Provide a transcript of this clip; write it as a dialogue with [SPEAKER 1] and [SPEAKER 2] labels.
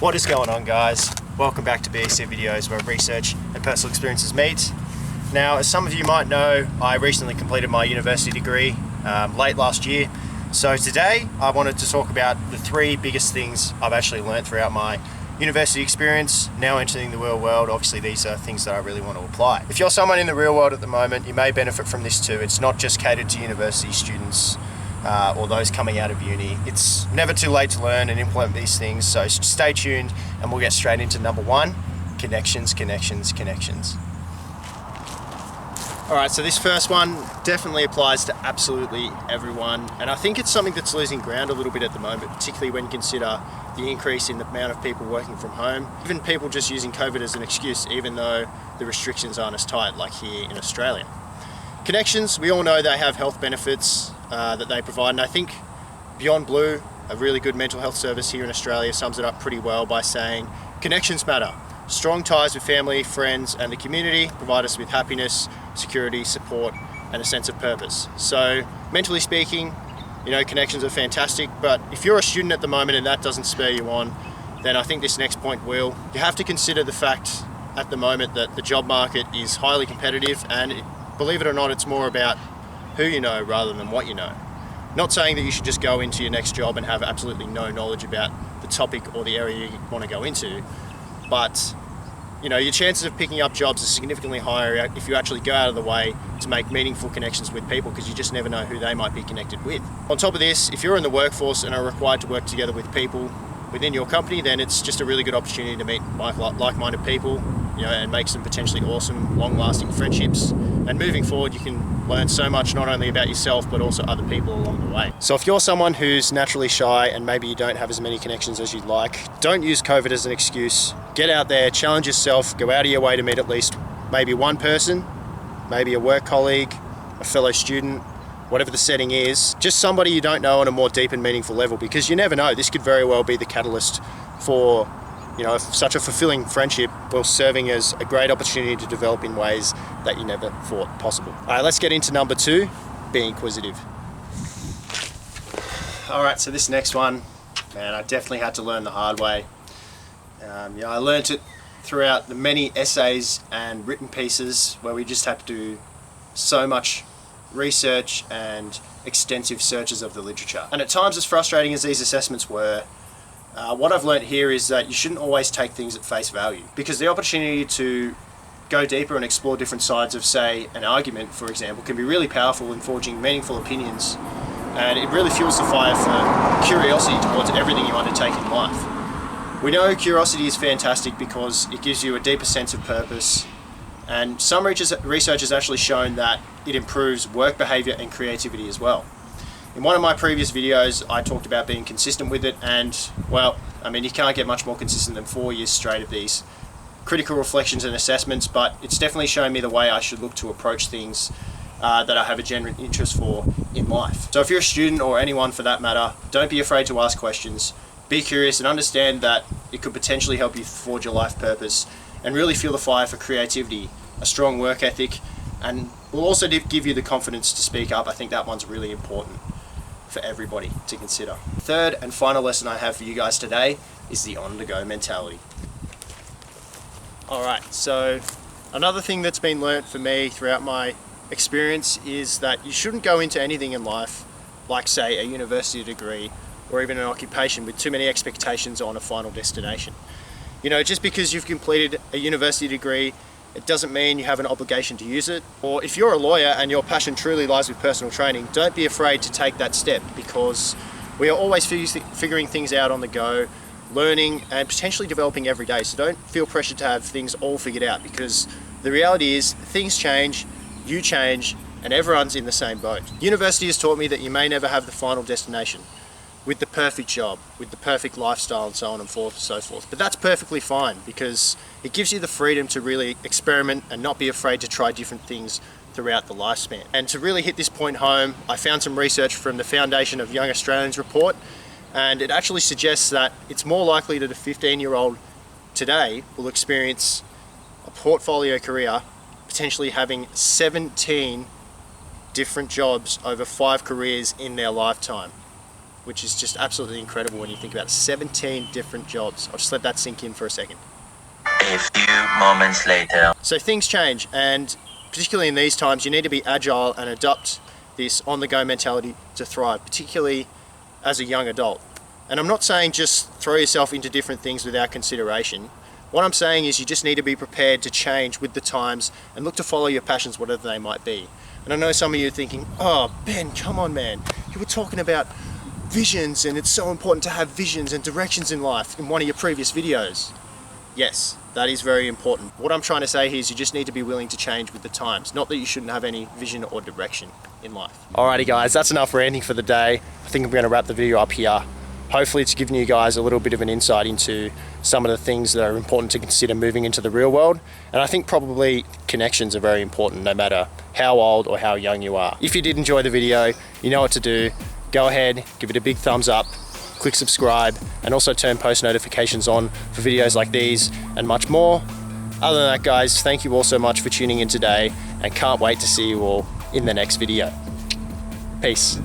[SPEAKER 1] What is going on, guys? Welcome back to BEC Videos, where research and personal experiences meet. Now, as some of you might know, I recently completed my university degree late last year. So today I wanted to talk about the three biggest things I've actually learned throughout my university experience. Now entering the real world, obviously these are things that I really want to apply. If you're someone in the real world at the moment, you may benefit from this too. It's not just catered to university students or those coming out of uni. It's never too late to learn and implement these things, so stay tuned and we'll get straight into number one: connections, connections, connections. Alright, so this first one definitely applies to absolutely everyone, and I think it's something that's losing ground a little bit at the moment, particularly when you consider the increase in the amount of people working from home, even people just using COVID as an excuse, even though the restrictions aren't as tight like here in Australia. Connections, we all know they have health benefits that they provide, and I think Beyond Blue, a really good mental health service here in Australia, sums it up pretty well by saying connections matter. Strong ties with family, friends and the community provide us with happiness, security, support and a sense of purpose. So mentally speaking, you know, connections are fantastic, but if you're a student at the moment and that doesn't spur you on, then I think this next point will. You have to consider the fact at the moment that the job market is highly competitive, and believe it or not, it's more about who you know rather than what you know. Not saying that you should just go into your next job and have absolutely no knowledge about the topic or the area you want to go into, but you know, your chances of picking up jobs are significantly higher if you actually go out of the way to make meaningful connections with people, because you just never know who they might be connected with. On top of this, if you're in the workforce and are required to work together with people within your company, then it's just a really good opportunity to meet like-minded people, you know, and make some potentially awesome, long-lasting friendships. And moving forward, you can learn so much not only about yourself but also other people along the way. So if you're someone who's naturally shy and maybe you don't have as many connections as you'd like, don't use COVID as an excuse. Get out there, challenge yourself, go out of your way to meet at least maybe one person, maybe a work colleague, a fellow student, whatever the setting is, just somebody you don't know on a more deep and meaningful level, because you never know, this could very well be the catalyst for, you know, such a fulfilling friendship, while serving as a great opportunity to develop in ways that you never thought possible. All right, let's get into number two: be inquisitive. All right, so this next one, man, I definitely had to learn the hard way. You know, I learned it throughout the many essays and written pieces where we just had to do so much research and extensive searches of the literature. And at times, as frustrating as these assessments were, what I've learned here is that you shouldn't always take things at face value, because the opportunity to go deeper and explore different sides of, say, an argument, for example, can be really powerful in forging meaningful opinions, and it really fuels the fire for curiosity towards everything you undertake in life. We know curiosity is fantastic because it gives you a deeper sense of purpose, and some research has actually shown that it improves work behavior and creativity as well. In one of my previous videos, I talked about being consistent with it, and well, I mean, you can't get much more consistent than 4 years straight of these critical reflections and assessments, but it's definitely shown me the way I should look to approach things that I have a genuine interest for in life. So if you're a student, or anyone for that matter, don't be afraid to ask questions. Be curious and understand that it could potentially help you forge your life purpose, and really feel the fire for creativity, a strong work ethic, and will also give you the confidence to speak up. I think that one's really important for everybody to consider. Third and final lesson I have for you guys today is the on-the-go mentality. Alright, so another thing that's been learnt for me throughout my experience is that you shouldn't go into anything in life, like say a university degree or even an occupation, with too many expectations on a final destination. You know, just because you've completed a university degree, it doesn't mean you have an obligation to use it. Or if you're a lawyer and your passion truly lies with personal training, don't be afraid to take that step, because we are always figuring things out on the go, learning and potentially developing every day. So don't feel pressured to have things all figured out, because the reality is things change, you change, and everyone's in the same boat. University has taught me that you may never have the final destination with the perfect job, with the perfect lifestyle and so on and so forth. But that's perfectly fine, because it gives you the freedom to really experiment and not be afraid to try different things throughout the lifespan. And to really hit this point home, I found some research from the Foundation of Young Australians report, and it actually suggests that it's more likely that a 15-year-old today will experience a portfolio career, potentially having 17 different jobs over 5 careers in their lifetime. which is just absolutely incredible when you think about 17 different jobs. I'll just let that sink in for a second.
[SPEAKER 2] A few moments later.
[SPEAKER 1] So things change, and particularly in these times, you need to be agile and adopt this on-the-go mentality to thrive, particularly as a young adult. And I'm not saying just throw yourself into different things without consideration. What I'm saying is you just need to be prepared to change with the times and look to follow your passions, whatever they might be. And I know some of you are thinking, oh, Ben, come on, man. You were talking about visions, and it's so important to have visions and directions in life in one of your previous videos. Yes, that is very important. What I'm trying to say here is you just need to be willing to change with the times, not that you shouldn't have any vision or direction in life. Alrighty guys, that's enough ranting for the day. I think I'm going to wrap the video up here. Hopefully it's given you guys a little bit of an insight into some of the things that are important to consider moving into the real world. And I think probably connections are very important no matter how old or how young you are. If you did enjoy the video, you know what to do. Go ahead, give it a big thumbs up, click subscribe, and also turn post notifications on for videos like these and much more. Other than that guys, thank you all so much for tuning in today, and can't wait to see you all in the next video. Peace.